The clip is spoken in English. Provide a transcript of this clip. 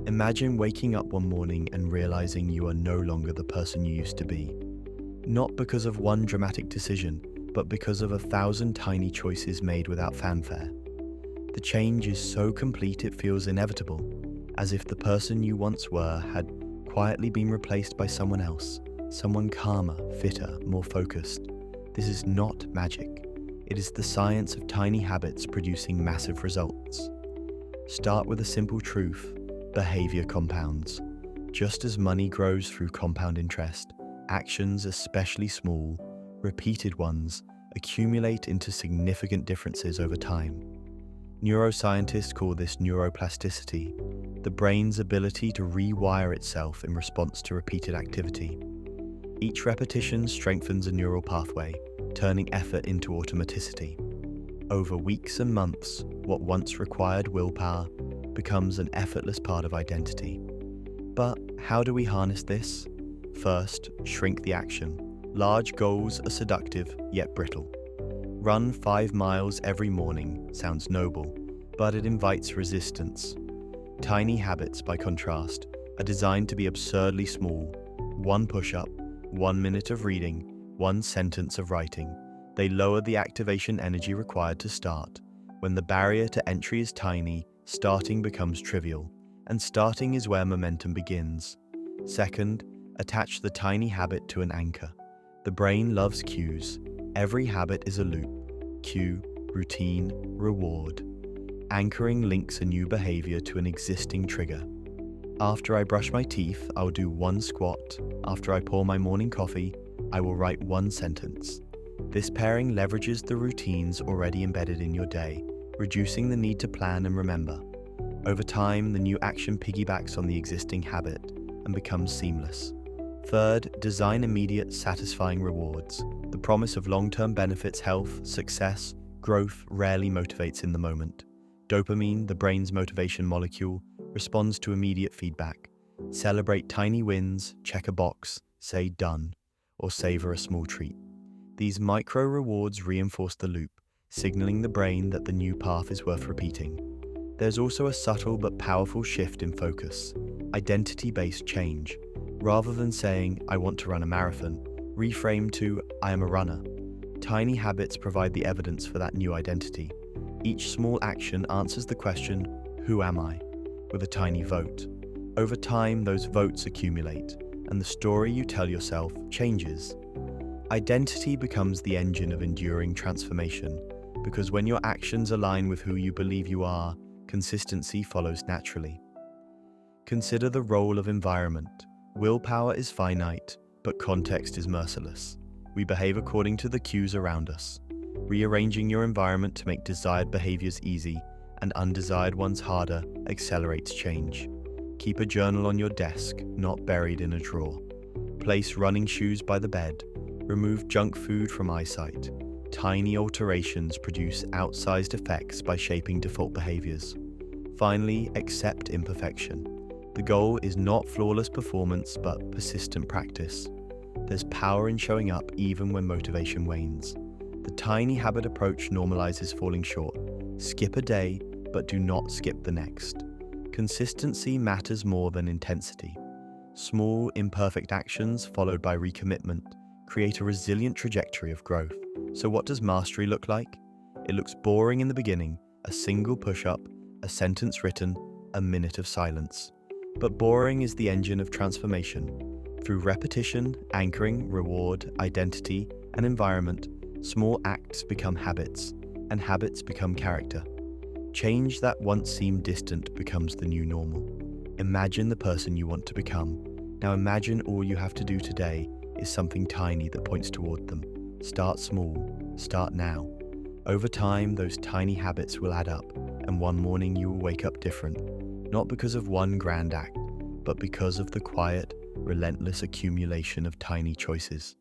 Imagine waking up one morning and realizing you are no longer the person you used to be. Not because of one dramatic decision, but because of 1,000 tiny choices made without fanfare. The change is so complete it feels inevitable, as if the person you once were had quietly been replaced by someone else, someone calmer, fitter, more focused. This is not magic. It is the science of tiny habits producing massive results. Start with a simple truth: behavior compounds. Just as money grows through compound interest, actions, especially small, repeated ones, accumulate into significant differences over time. Neuroscientists call this neuroplasticity, the brain's ability to rewire itself in response to repeated activity. Each repetition strengthens a neural pathway, turning effort into automaticity. Over weeks and months, what once required willpower becomes an effortless part of identity. But how do we harness this? First, shrink the action. Large goals are seductive, yet brittle. Run 5 miles every morning sounds noble, but it invites resistance. Tiny habits, by contrast, are designed to be absurdly small. 1 push-up, 1 minute of reading, 1 sentence of writing. They lower the activation energy required to start. When the barrier to entry is tiny, starting becomes trivial, and starting is where momentum begins. Second, attach the tiny habit to an anchor. The brain loves cues. Every habit is a loop: cue, routine, reward. Anchoring links a new behavior to an existing trigger. After I brush my teeth, I'll do 1 squat. After I pour my morning coffee, I will write 1 sentence. This pairing leverages the routines already embedded in your day, reducing the need to plan and remember. Over time, the new action piggybacks on the existing habit and becomes seamless. Third, design immediate, satisfying rewards. The promise of long-term benefits, health, success, growth rarely motivates in the moment. Dopamine, the brain's motivation molecule, responds to immediate feedback. Celebrate tiny wins, check a box, say done, or savor a small treat. These micro rewards reinforce the loop, signaling the brain that the new path is worth repeating. There's also a subtle but powerful shift in focus: identity-based change. Rather than saying, "I want to run a marathon," reframe to, "I am a runner." Tiny habits provide the evidence for that new identity. Each small action answers the question, "Who am I?" with a tiny vote. Over time, those votes accumulate, and the story you tell yourself changes. Identity becomes the engine of enduring transformation, because when your actions align with who you believe you are, consistency follows naturally. Consider the role of environment. Willpower is finite, but context is merciless. We behave according to the cues around us. Rearranging your environment to make desired behaviors easy and undesired ones harder accelerates change. Keep a journal on your desk, not buried in a drawer. Place running shoes by the bed. Remove junk food from eyesight. Tiny alterations produce outsized effects by shaping default behaviors. Finally, accept imperfection. The goal is not flawless performance, but persistent practice. There's power in showing up even when motivation wanes. The tiny habit approach normalizes falling short. Skip a day, but do not skip the next. Consistency matters more than intensity. Small, imperfect actions followed by recommitment create a resilient trajectory of growth. So what does mastery look like? It looks boring in the beginning: a single push-up, a sentence written, a minute of silence. But boring is the engine of transformation. Through repetition, anchoring, reward, identity, and environment, small acts become habits, and habits become character. Change that once seemed distant becomes the new normal. Imagine the person you want to become. Now imagine all you have to do today is something tiny that points toward them. Start small. Start now. Over time, those tiny habits will add up, and one morning you will wake up different. Not because of one grand act, but because of the quiet, relentless accumulation of tiny choices.